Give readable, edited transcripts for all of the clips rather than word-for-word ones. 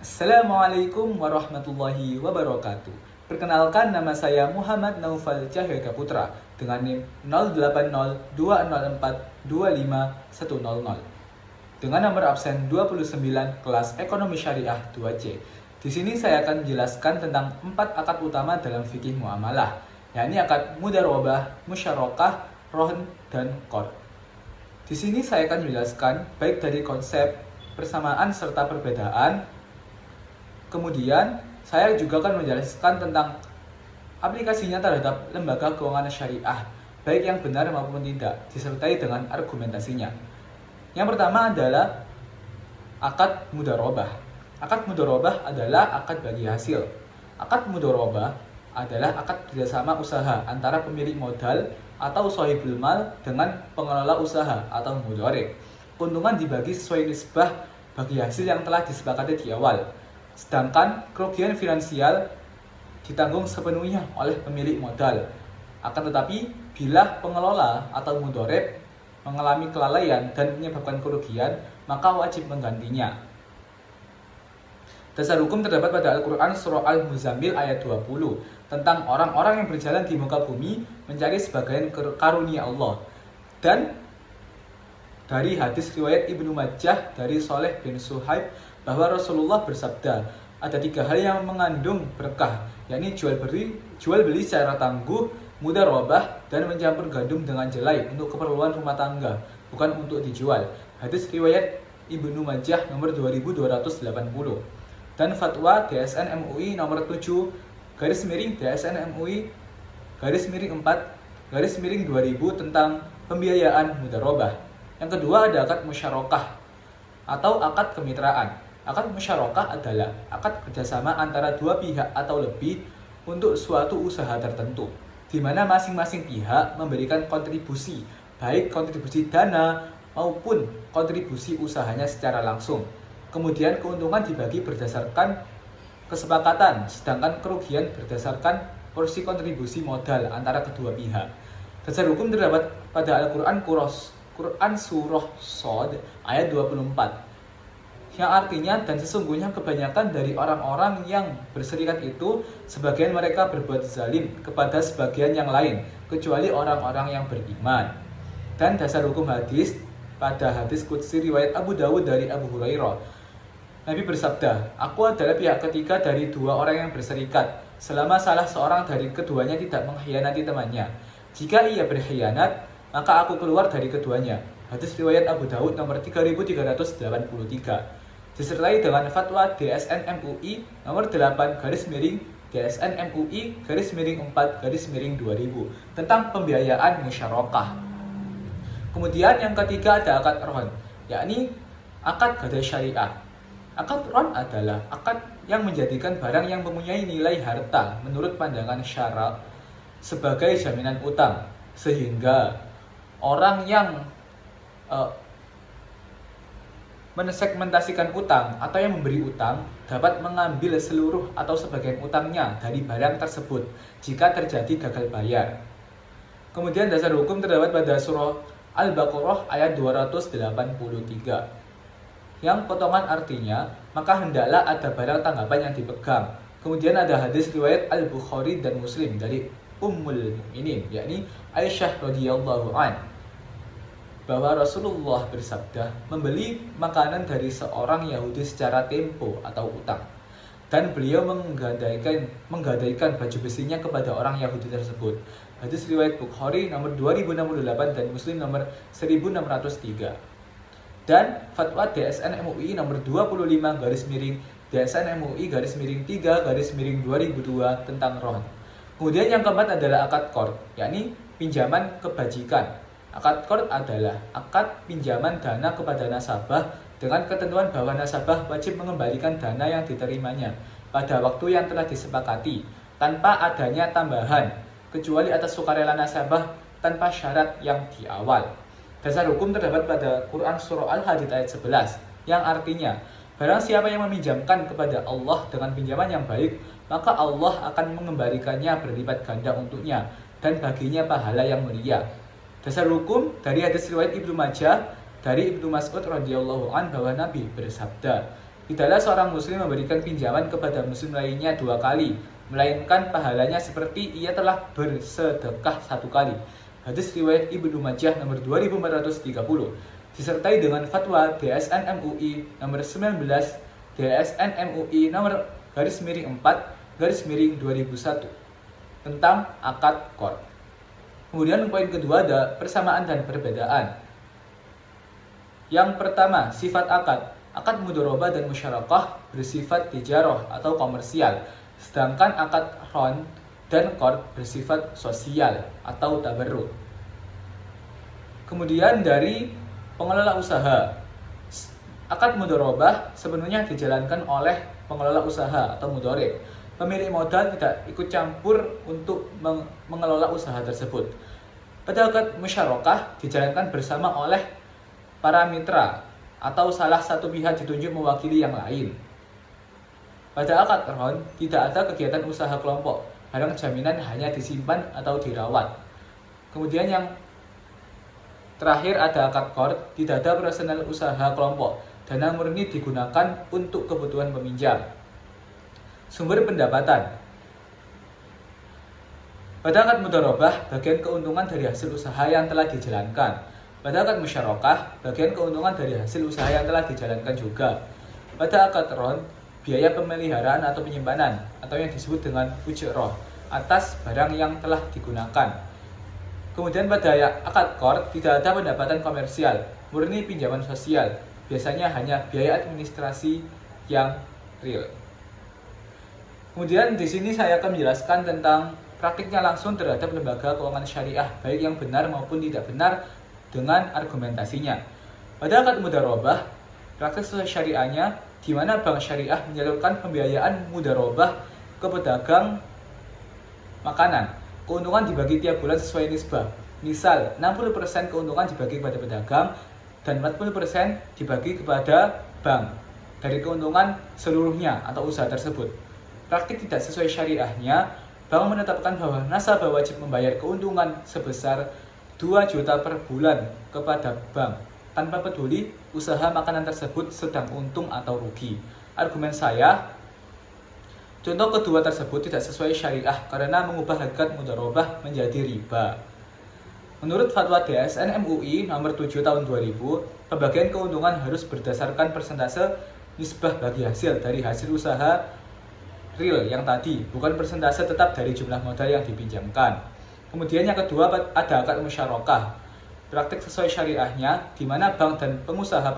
Assalamualaikum warahmatullahi wabarakatuh. Perkenalkan, nama saya Muhammad Naufal Cahyoka Putra dengan NIM 0802042510 dengan nomor absen 29 kelas Ekonomi Syariah 2C. Di sini saya akan menjelaskan tentang 4 akad utama dalam fikih muamalah, yakni akad mudharabah, musyarakah, rohn, dan qard. Di sini saya akan menjelaskan baik dari konsep, persamaan serta perbedaan. Kemudian saya juga akan menjelaskan tentang aplikasinya terhadap lembaga keuangan syariah, baik yang benar maupun tidak, disertai dengan argumentasinya. Yang pertama adalah akad mudharabah. Akad mudharabah adalah akad bagi hasil. Akad mudharabah adalah akad kerjasama usaha antara pemilik modal atau sahibul mal dengan pengelola usaha atau mudharib. Keuntungan dibagi sesuai nisbah bagi hasil yang telah disepakati di awal. Sedangkan kerugian finansial ditanggung sepenuhnya oleh pemilik modal. Akan tetapi, bila pengelola atau mudharib mengalami kelalaian dan menyebabkan kerugian, maka wajib menggantinya. Dasar hukum terdapat pada Al-Quran Surah Al-Muzammil ayat 20 tentang orang-orang yang berjalan di muka bumi mencari sebagian karunia Allah. Dan dari hadis riwayat Ibnu Majah dari Shalih bin Suhaib bahwa Rasulullah bersabda, ada 3 hal yang mengandung berkah, yakni jual beli secara tangguh, mudharabah, dan mencampur gandum dengan jelai untuk keperluan rumah tangga, bukan untuk dijual. Hadis riwayat Ibnu Majah nomor 2280. Dan fatwa DSN MUI nomor 7 DSN MUI 4 tentang pembiayaan mudharabah. Yang kedua ada akad musyarakah atau akad kemitraan. Akad musyarakah adalah akad kerjasama antara 2 pihak atau lebih untuk suatu usaha tertentu, di mana masing-masing pihak memberikan kontribusi, baik kontribusi dana maupun kontribusi usahanya secara langsung. Kemudian keuntungan dibagi berdasarkan kesepakatan, sedangkan kerugian berdasarkan porsi kontribusi modal antara kedua pihak. Dasar hukum terdapat pada Al-Quran Quran Surah Shad ayat 24, yang artinya, dan sesungguhnya kebanyakan dari orang-orang yang berserikat itu, sebagian mereka berbuat zalim kepada sebagian yang lain, kecuali orang-orang yang beriman. Dan dasar hukum hadis pada hadis qudsi riwayat Abu Dawud dari Abu Hurairah, Nabi bersabda, aku adalah pihak ketiga dari 2 orang yang berserikat, selama salah seorang dari keduanya tidak mengkhianati temannya. Jika ia berkhianat, maka aku keluar dari keduanya. Hadis riwayat Abu Dawud nomor 3383. Disertai dengan fatwa DSN MUI nomor 8 DSN MUI 4 tentang pembiayaan musyarakah. Kemudian yang ketiga ada akad rohn, yakni akad gadai syariah. Akad rohn adalah akad yang menjadikan barang yang mempunyai nilai harta menurut pandangan syara sebagai jaminan utang, sehingga orang yang mensegmentasikan utang atau yang memberi utang dapat mengambil seluruh atau sebagian utangnya dari barang tersebut jika terjadi gagal bayar. Kemudian dasar hukum terdapat pada surah Al-Baqarah ayat 283, yang potongan artinya, maka hendaklah ada barang tanggapan yang dipegang. Kemudian ada hadis riwayat Al-Bukhari dan Muslim dari Ummul Mukminin, yakni Aisyah radhiyallahu an, bahwa Rasulullah bersabda, membeli makanan dari seorang Yahudi secara tempo atau utang, dan beliau menggadaikan baju besinya kepada orang Yahudi tersebut. Hadis riwayat Bukhari nomor 2068 dan Muslim nomor 1603. Dan fatwa DSN MUI nomor 25 DSN MUI 3/2002 tentang rohn. Kemudian yang keempat adalah akad qard, yakni pinjaman kebajikan. Akad qard adalah akad pinjaman dana kepada nasabah dengan ketentuan bahwa nasabah wajib mengembalikan dana yang diterimanya pada waktu yang telah disepakati tanpa adanya tambahan, kecuali atas sukarela nasabah tanpa syarat yang di awal. Dasar hukum terdapat pada Quran Surah Al-Hadid ayat 11, yang artinya, barang siapa yang meminjamkan kepada Allah dengan pinjaman yang baik, maka Allah akan mengembalikannya berlipat ganda untuknya, dan baginya pahala yang mulia. Dasar hukum dari hadis riwayat Ibnu Majah dari Ibnu Mas'ud radhiyallahu an bahwa Nabi bersabda, Tidaklah seorang muslim memberikan pinjaman kepada muslim lainnya 2 kali, melainkan pahalanya seperti ia telah bersedekah 1 kali. Hadis riwayat Ibnu Majah nomor 2430, disertai dengan fatwa DSN MUI nomor 19 DSN MUI nomor _4/2001 tentang akad qard. Kemudian poin kedua ada persamaan dan perbedaan. Yang pertama, sifat akad. Akad mudharabah dan musyarakah bersifat tijarah atau komersial, sedangkan akad ron dan qard bersifat sosial atau tabarruk. Kemudian dari pengelola usaha. Akad mudharabah sepenuhnya dijalankan oleh pengelola usaha atau mudharib. Pemilik modal tidak ikut campur untuk mengelola usaha tersebut. Pada akad musyarakah dijalankan bersama oleh para mitra atau salah satu pihak ditunjuk mewakili yang lain. Pada akad ron tidak ada kegiatan usaha kelompok, barang jaminan hanya disimpan atau dirawat. Kemudian yang terakhir ada akad qard, tidak ada personal usaha kelompok, dana murni digunakan untuk kebutuhan peminjam. Sumber pendapatan. Pada akad mudharabah, bagian keuntungan dari hasil usaha yang telah dijalankan. Pada akad musyarakah, bagian keuntungan dari hasil usaha yang telah dijalankan juga. Pada akad ron, biaya pemeliharaan atau penyimpanan atau yang disebut dengan ujrah atas barang yang telah digunakan. Kemudian pada akad qard tidak ada pendapatan komersial, murni pinjaman sosial. Biasanya hanya biaya administrasi yang real. Kemudian di sini saya akan menjelaskan tentang praktiknya langsung terhadap lembaga keuangan syariah, baik yang benar maupun tidak benar dengan argumentasinya. Pada akad mudharabah, praktik sesuai syariahnya di mana bank syariah menyalurkan pembiayaan mudharabah ke pedagang makanan. Keuntungan dibagi tiap bulan sesuai nisbah. Misal, 60% keuntungan dibagi kepada pedagang dan 40% dibagi kepada bank dari keuntungan seluruhnya atau usaha tersebut. Praktik tidak sesuai syariahnya, bank menetapkan bahwa nasabah wajib membayar keuntungan sebesar 2 juta per bulan kepada bank, tanpa peduli usaha makanan tersebut sedang untung atau rugi. Argumen saya, contoh kedua tersebut tidak sesuai syariah karena mengubah hakikat mudharabah menjadi riba. Menurut fatwa DSN MUI nomor 7 tahun 2000, pembagian keuntungan harus berdasarkan persentase nisbah bagi hasil dari hasil usaha real yang tadi, bukan persentase tetap dari jumlah modal yang dipinjamkan. Kemudian yang kedua ada akad musyarakah. Praktik sesuai syariahnya di mana bank dan pengusaha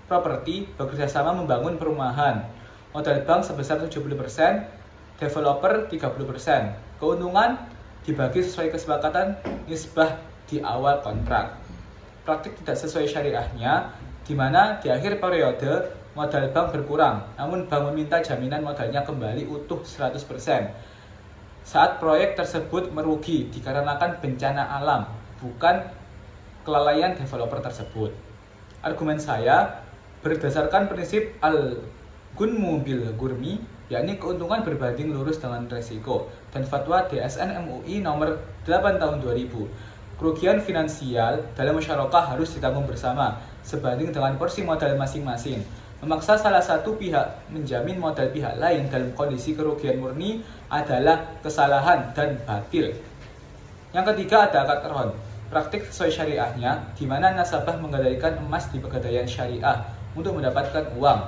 properti bekerjasama membangun perumahan. Modal bank sebesar 70%, developer 30%. Keuntungan dibagi sesuai kesepakatan nisbah di awal kontrak. Praktik tidak sesuai syariahnya di mana di akhir periode modal bank berkurang, namun bank meminta jaminan modalnya kembali utuh 100% saat proyek tersebut merugi dikarenakan bencana alam, bukan kelalaian developer tersebut. Argumen saya berdasarkan prinsip al-gunmu bil gurmi, yakni keuntungan berbanding lurus dengan resiko, dan fatwa DSN MUI nomor 8 tahun 2000. Kerugian finansial dalam musyarakah harus ditanggung bersama sebanding dengan porsi modal masing-masing. Memaksa salah satu pihak menjamin modal pihak lain dalam kondisi kerugian murni adalah kesalahan dan batil. Yang ketiga ada akad ron. Praktik sesuai syariahnya di mana nasabah menggadaikan emas di pegadaian syariah untuk mendapatkan uang.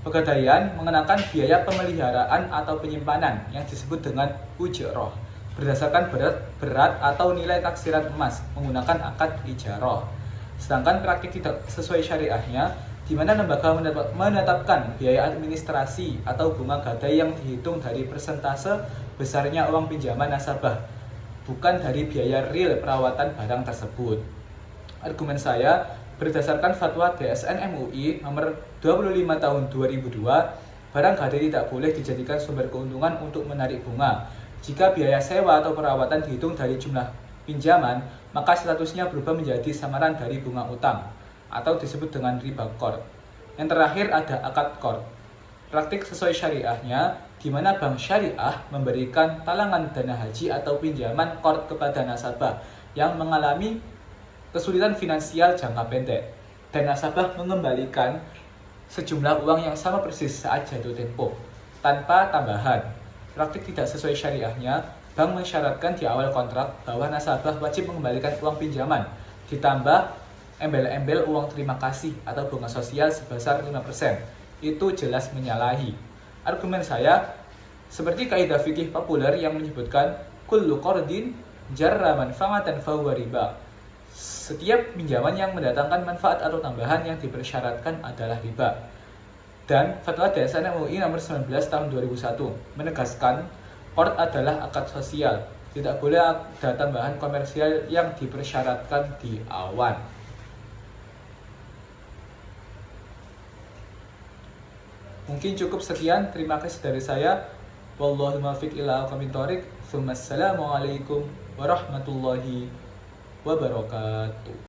Pegadaian mengenakan biaya pemeliharaan atau penyimpanan yang disebut dengan ujrah berdasarkan berat atau nilai taksiran emas menggunakan akad ijarah. Sedangkan praktik tidak sesuai syariahnya di mana lembaga menetapkan biaya administrasi atau bunga gadai yang dihitung dari persentase besarnya uang pinjaman nasabah, bukan dari biaya real perawatan barang tersebut. Argumen saya berdasarkan fatwa DSN MUI nomor 25 tahun 2002, barang gadai tidak boleh dijadikan sumber keuntungan untuk menarik bunga. Jika biaya sewa atau perawatan dihitung dari jumlah pinjaman, maka statusnya berubah menjadi samaran dari bunga utang atau disebut dengan riba qard. Yang terakhir ada akad qard. Praktik sesuai syariahnya di mana bank syariah memberikan talangan dana haji atau pinjaman qard kepada nasabah yang mengalami kesulitan finansial jangka pendek, dan nasabah mengembalikan sejumlah uang yang sama persis saat jatuh tempo, tanpa tambahan. Praktik tidak sesuai syariahnya, bank mensyaratkan di awal kontrak bahwa nasabah wajib mengembalikan uang pinjaman, ditambah embel-embel uang terima kasih atau bunga sosial sebesar 5%. Itu jelas menyalahi. Argumen saya, seperti kaidah fikih populer yang menyebutkan kullu qardin jarra manfaatan fahuwa riba. Setiap pinjaman yang mendatangkan manfaat atau tambahan yang dipersyaratkan adalah riba. Dan Fatwa Dasar MUI nomor 19 tahun 2001 menegaskan qard adalah akad sosial. Tidak boleh ada tambahan komersial yang dipersyaratkan di awal. Mungkin cukup sekian. Terima kasih dari saya. Wallahu muwaffiq ila aqwamit thoriq. Assalamualaikum warahmatullahi wabarakatuh.